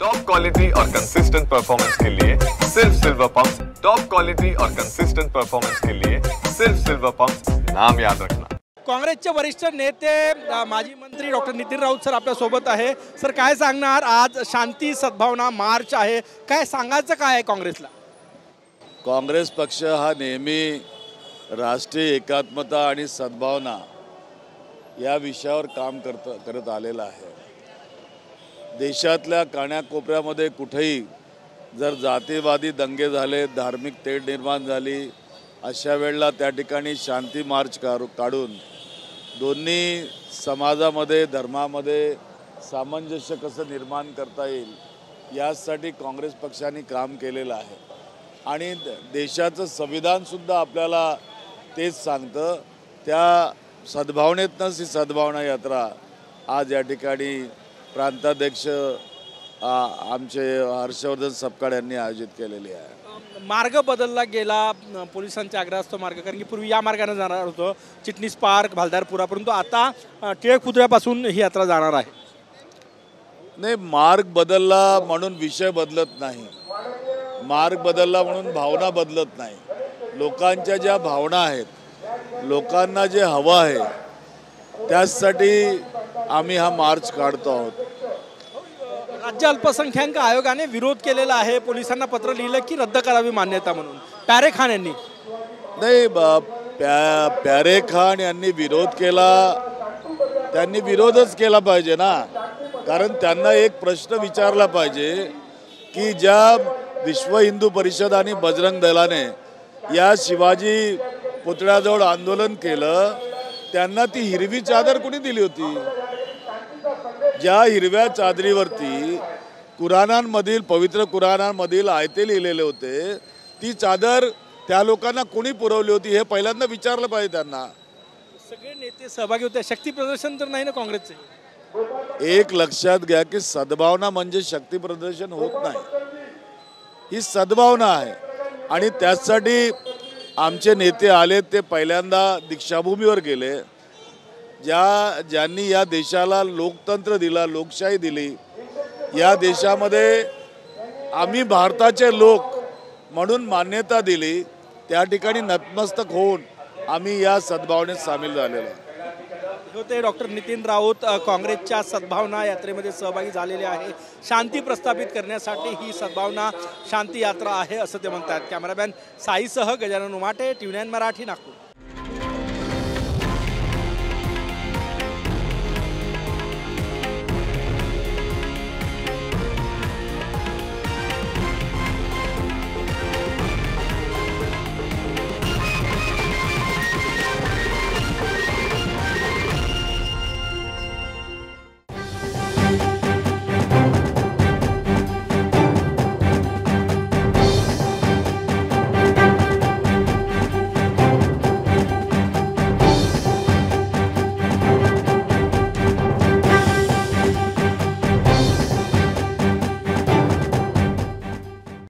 Top quality और consistent performance के लिए सिर्फ सिल्वर पंप्स। टॉप क्वालिटी और कंसिस्टेंट परफॉर्मेंस के लिए सिर्फ सिल्वर पंप्स, नाम याद रखना। काँग्रेसचे वरिष्ठ नेते माजी मंत्री डॉक्टर नितीन राऊत सर आपल्या सोबत आहे। सर काय सांगणार, आज शांती सद्भावना मार्च आहे, काय सांगायचं काय आहे काँग्रेसला? काँग्रेस पक्ष हा नेहमी राष्ट्रीय एकात्मता आणि सद्भावना या विषयावर काम करत आलेला आहे। देशातल्या कानाकोपऱ्यामध्ये कुठेही जर जातीवादी दंगे झाले, धार्मिक तेढ निर्माण झाली, अशा वेळेला त्या ठिकाणी शांती मार्च काढून दोन्ही समाजामध्ये धर्मामध्ये सामंजस्य कसं निर्माण करता येईल यासाठी काँग्रेस पक्षाने काम केलेलं आहे। आणि देशाचं संविधानसुद्धा आपल्याला तेच सांगतं। त्या सद्भावनेतनंच ही सद्भावना यात्रा आज या ठिकाणी प्रांताध्यक्ष आमचे हर्षवर्धन सपकाळ यांनी आयोजित केलेली आहे। मार्ग बदलला गेला पोलिसांच्या आग्रहास्तव मार्ग, कारण की पूर्वी या मार्गाने जाणार होतं चिटणीस पार्क भालदारपुरा, परंतु आता टिळक पुतळ्यापासून ही यात्रा जाणार आहे। नाही, मार्ग बदलला म्हणून विषय बदलत नाही, मार्ग बदलला म्हणून भावना बदलत नाही। लोकांच्या ज्या भावना आहेत, लोकांना जे हवं आहे त्यासाठी आम्ही हा मार्च काढतो आहोत। राज्य अल्पसंख्याक आयोगाने विरोध केलेला आहे, पोलिसांना पत्र लिहिलं की रद्द करावी मान्यता म्हणून। प्यारे खान यांनी नाही, प्यारे खान यांनी विरोध केला, त्यांनी विरोधच केला पाहिजे ना, कारण त्यांना एक प्रश्न विचारला पाहिजे की ज्या विश्व हिंदू परिषद आणि बजरंग दलाने या शिवाजी पुतळ्याजवळ आंदोलन केलं त्यांना ती हिरवी चादर कोणी दिली होती? ज्या हिरव्या चादरीवरती कुराणांमधील पवित्र कुराणांमधील आयते लिहिलेले होते, ती चादर त्या लोकांना कोणी पुरवली होती हे पहिल्यांदा विचारलं पाहिजे त्यांना। सगळे नेते सहभागी होते, शक्ती प्रदर्शन तर नाही ना काँग्रेसचे? एक लक्षात घ्या की सद्भावना म्हणजे शक्ती प्रदर्शन होत नाही, ही सद्भावना आहे। आणि त्यासाठी आमचे नेते आले, ते पहिल्यांदा दीक्षाभूमीवर गेले। ज्यांनी या देशाला लोकतंत्र दिला, लोकशाही दिली, या देशामध्ये आम्ही भारताचे लोक म्हणून मान्यता दिली, त्या ठिकाणी नतमस्तक होऊन आम्ही या सद्भावनेत सामील झालेलो आहोत। होते डॉक्टर नितीन राऊत काँग्रेसच्या सद्भावना यात्रेमध्ये सहभागी झालेले आहे। शांती प्रस्थापित करण्यासाठी ही सद्भावना शांती यात्रा आहे असं ते म्हणतात। कॅमेरामॅन साईसह गजानन उमाटे, TV9 मराठी, नागपूर।